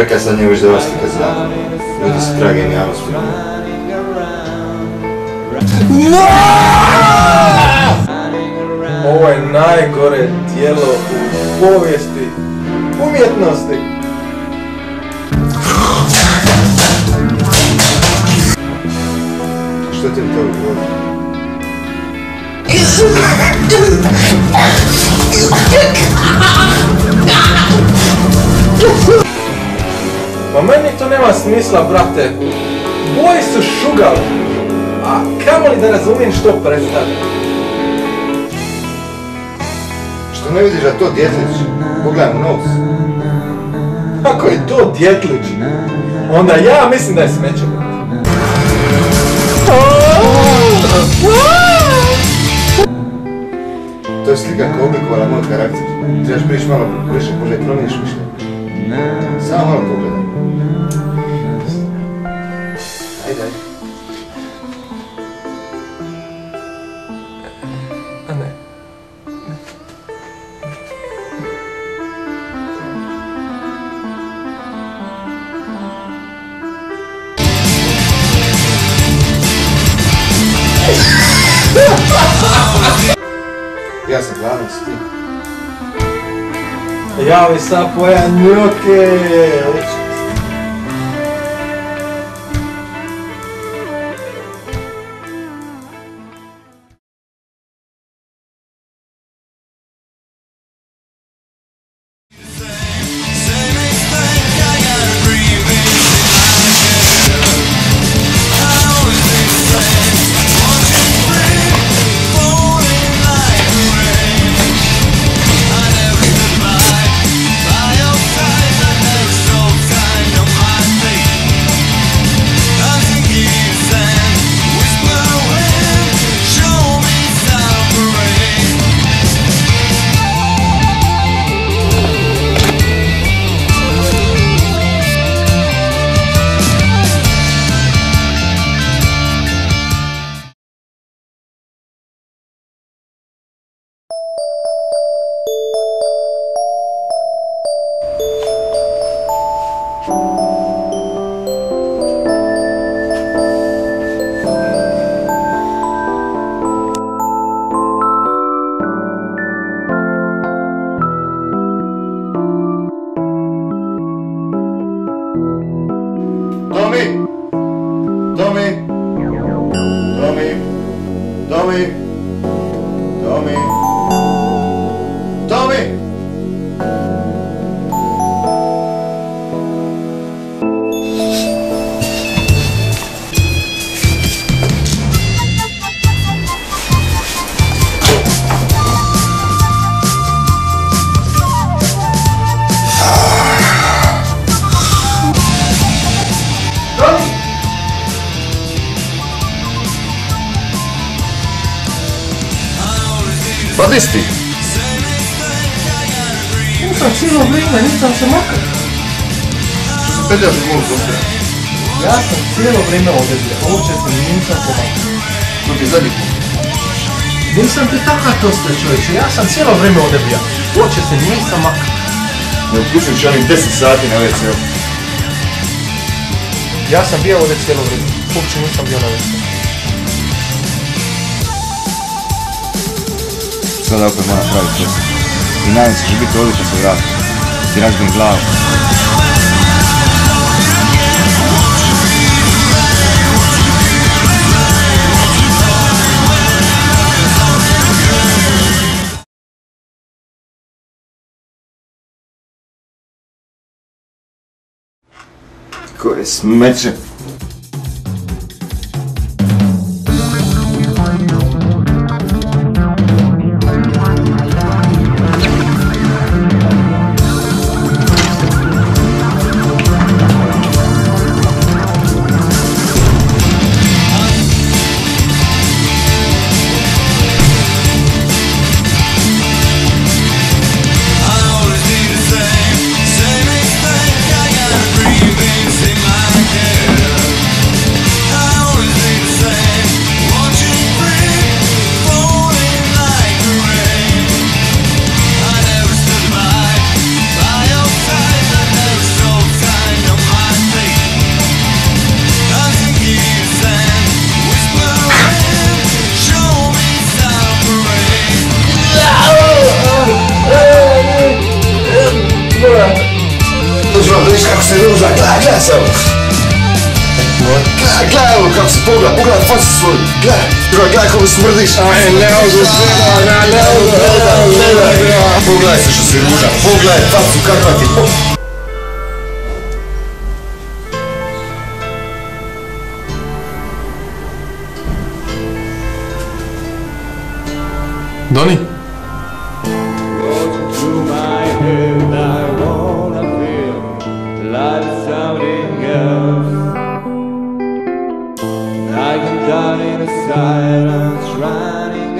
Čekaj, sad nije već da vas slika znam. Ljudi se traga genijalnosti. Ovo je najgore djelo u povijesti umjetnosti. Što ti to govori? Pa meni to nema smisla, brate. Boji su šugali. A kamoli da razumijem što predstavlja. Što ne vidiš da to djetlić? Pogledaj nos. Ako je to djetlić, onda ja mislim da je smeće. To je slika koja oblikovala moj karakter. Trebaš prići malo više, možda i promijeniš mišljenje. Samo malo pogledaj. Ajde, ajde. A ne. Ja sam gladan s tim. Javi sa poja njoke. Pa di si ti? Nisam cijelo vrijeme, nisam se makar. Što se peljaš u mogu zopira? Ja sam cijelo vrijeme ovdje bio, uopće se nisam pomakao. To ti je zadnji put. Nisam ti takav tosta, čovječe, ja sam cijelo vrijeme ovdje bio, uopće se nisam makao. Ne uključujući onih 10 sati na WC-u. Ja sam bio ovdje cijelo vrijeme, uopće nisam bio na WC-u. Sada opet moram praviti čest. I nadam se će biti ovdje kad se vrati. Ti razbijem glavu. Koje smeće. Same mistake, I gotta breathe in my head. se evo. Gledaj evo kako si pogledaj facu svoju, gledaj kako smrdiš. Aj, ne mogu Pogledaj se što si ružan, pogledaj facu kakva ti je. Doni? Through my head I wanna feel like something else. I can die in the silence, running